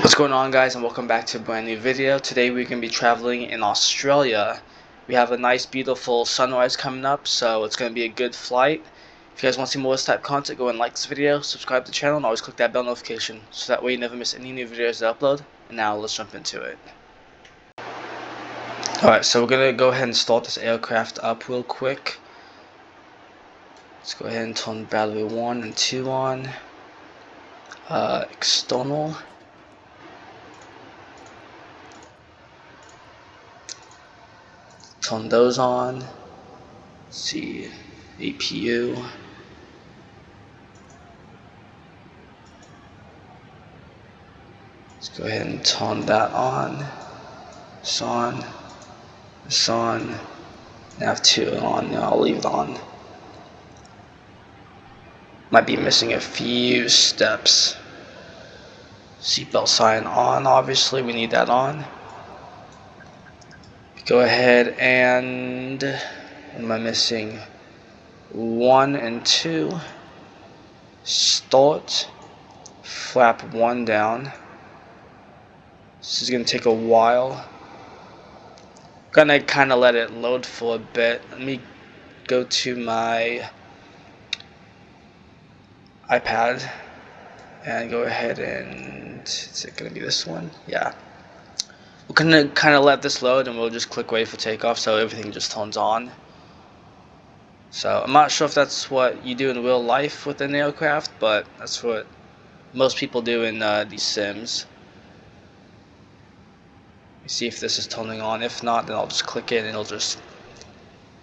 What's going on, guys, and welcome back to a brand new video. Today we're going to be traveling in Australia. We have a nice beautiful sunrise coming up, so it's going to be a good flight. If you guys want to see more of this type of content, go and like this video, subscribe to the channel, and always click that bell notification so that way you never miss any new videos I upload. And now let's jump into it. Alright, so we're going to go ahead and start this aircraft up real quick. Let's go ahead and turn battery 1 and 2 on. External. Turn those on. Let's see, APU. Let's go ahead and turn that on. This on. This on. Nav 2 on. Now I'll leave it on. Might be missing a few steps. Seatbelt sign on. Obviously, we need that on. Go ahead and, what am I missing? 1 and 2. Start. Flap 1 down. This is going to take a while. Gonna kind of let it load for a bit. Let me go to my iPad and go ahead and, is it going to be this one? Yeah. We're gonna kind of let this load and we'll just click wait for takeoff so everything just turns on. So I'm not sure if that's what you do in real life with an aircraft, but that's what most people do in these sims. Let me see if this is turning on. If not, then I'll just click it and it'll just,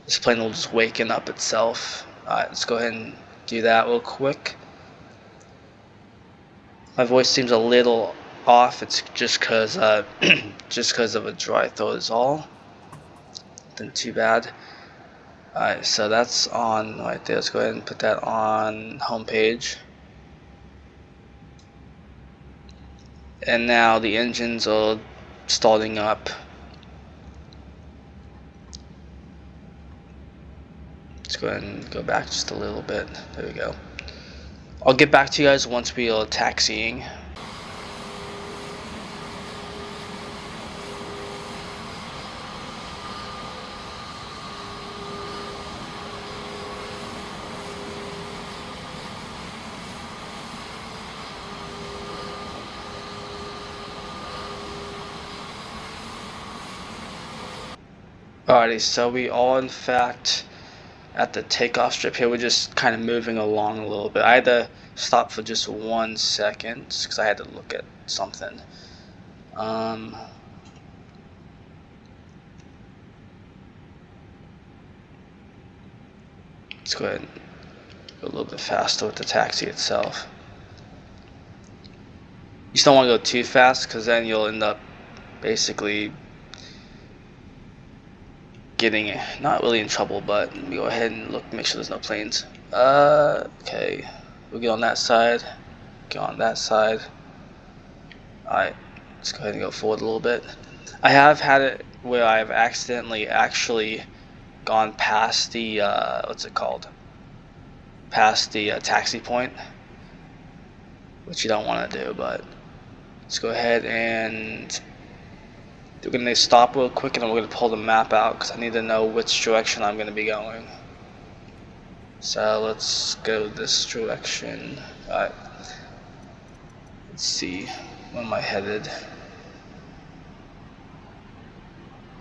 this plane will just waken up itself. Alright, let's go ahead and do that real quick. My voice seems a little off. It's just cause of a dry throat is all. Nothing too bad. Alright, so that's on right there. Let's go ahead and put that on home page. And now the engines are starting up. Let's go ahead and go back just a little bit. There we go. I'll get back to you guys once we are taxiing. Alrighty, so we are in fact at the takeoff strip here. We're just kind of moving along a little bit. I had to stop for just 1 second because I had to look at something. Let's go ahead and go a little bit faster with the taxi itself. You just don't want to go too fast because then you'll end up basically getting not really in trouble, but let me go ahead and look, make sure there's no planes. Okay, we'll get on that side, get on that side. Alright, let's go ahead and go forward a little bit. I have had it where I've accidentally actually gone past the what's it called, past the taxi point, which you don't want to do. But let's go ahead and we're going to stop real quick and then we're going to pull the map out because I need to know which direction I'm going to be going. So let's go this direction. Alright. Let's see. Where am I headed?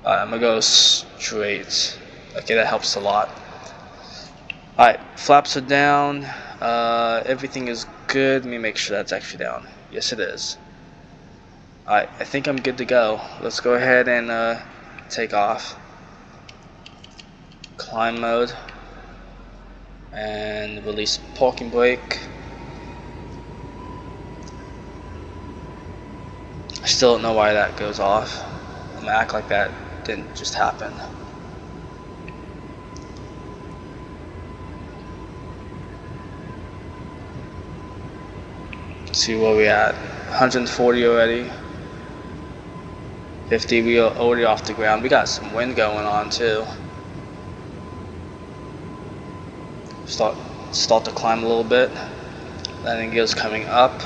Alright, I'm going to go straight. Okay, that helps a lot. Alright, flaps are down. Everything is good. Let me make sure that's actually down. Yes, it is. Alright, I think I'm good to go. Let's go ahead and take off. Climb mode. And release parking brake. I still don't know why that goes off. I'm gonna act like that didn't just happen. Let's see where we at. 140 already. 50, we are already off the ground. We got some wind going on too. Start to climb a little bit. Landing gears coming up.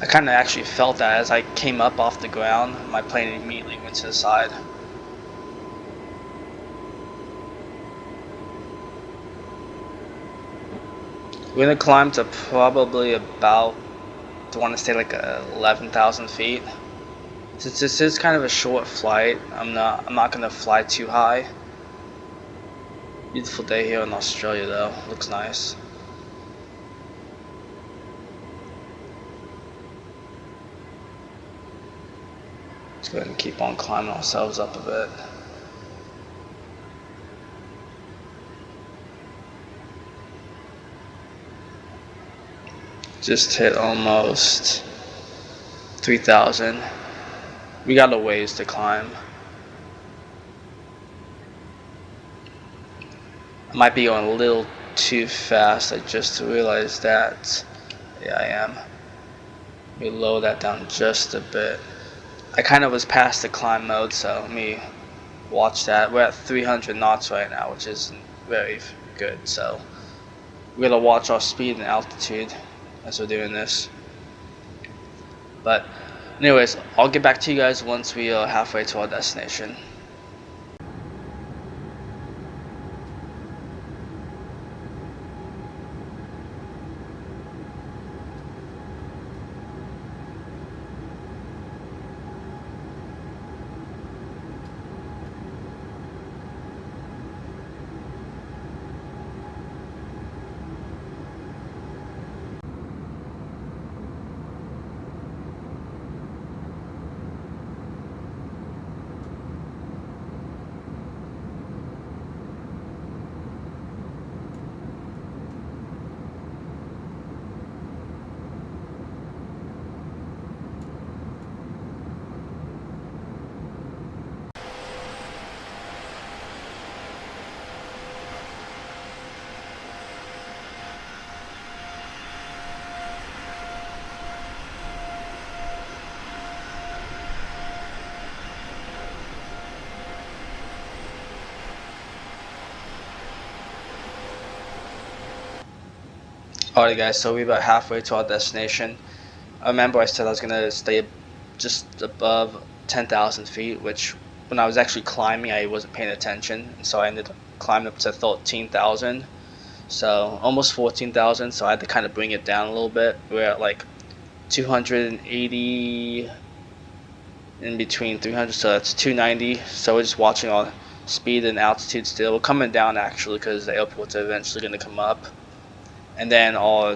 I kind of actually felt that as I came up off the ground, my plane immediately went to the side. We're gonna climb to probably about, I want to say like 11,000 feet. Since this is kind of a short flight, I'm not gonna fly too high. Beautiful day here in Australia though, looks nice. Let's go ahead and keep on climbing ourselves up a bit. Just hit almost 3,000. We got a ways to climb. I might be going a little too fast. I just realized that. Yeah, I am. Let me lower that down just a bit. I kind of was past the climb mode, so let me watch that. We're at 300 knots right now, which isn't very good. So we're gonna watch our speed and altitude as we're doing this. But anyways, I'll get back to you guys once we are halfway to our destination. Alright guys, so we're about halfway to our destination. I remember I said I was going to stay just above 10,000 feet, which when I was actually climbing I wasn't paying attention, and so I ended up climbing up to 13,000, so almost 14,000, so I had to kind of bring it down a little bit. We're at like 280 in between 300, so that's 290, so we're just watching our speed and altitude still. We're coming down actually because the airports are eventually going to come up. And then our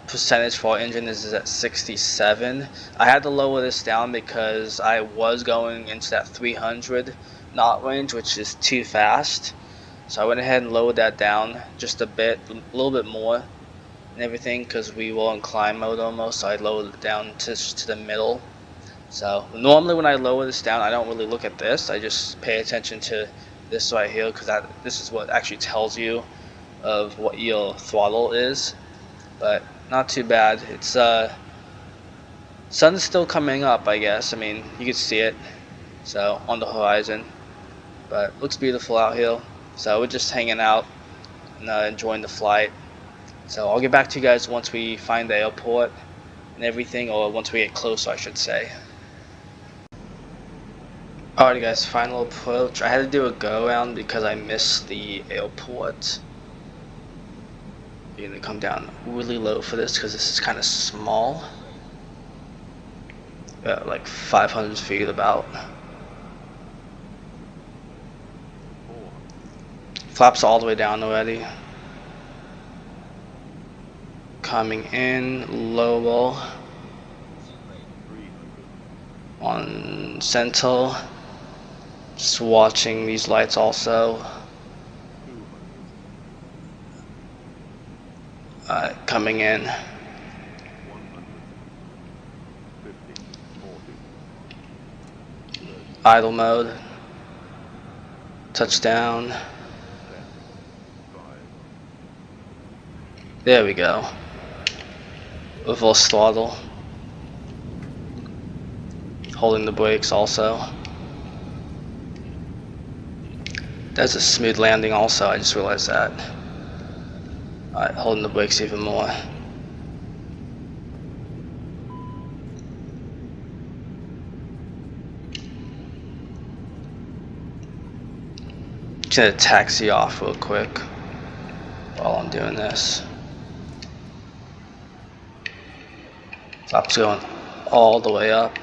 percentage for our engine is at 67. I had to lower this down because I was going into that 300 knot range, which is too fast. So I went ahead and lowered that down just a bit, a little bit more and everything, because we were in climb mode almost, so I lowered it down to the middle. So normally when I lower this down, I don't really look at this. I just pay attention to this right here, because this is what actually tells you of what your throttle is. But not too bad. It's sun's still coming up, I guess. I mean, you can see it, so on the horizon, but looks beautiful out here. So we're just hanging out and enjoying the flight. So I'll get back to you guys once we find the airport and everything, or once we get closer, I should say. Alright guys, final approach. I had to do a go around because I missed the airport. You're gonna come down really low for this because this is kind of small. Like 500 feet about. Flaps all the way down already. Coming in, low on Central. Just watching these lights also. Coming in. Idle mode. Touchdown. There we go. Reverse throttle. Holding the brakes also. That's a smooth landing also, I just realized that. Alright, holding the brakes even more. Just gonna taxi off real quick while I'm doing this. Top's going all the way up.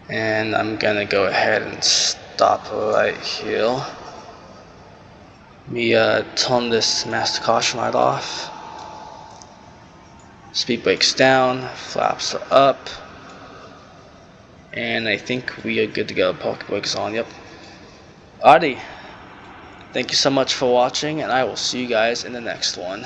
And I'm gonna go ahead and stop right here. Let me turn this master caution light off. Speed brakes down, flaps are up. And I think we are good to go. Parking brakes on, yep. Alrighty. Thank you so much for watching, and I will see you guys in the next one.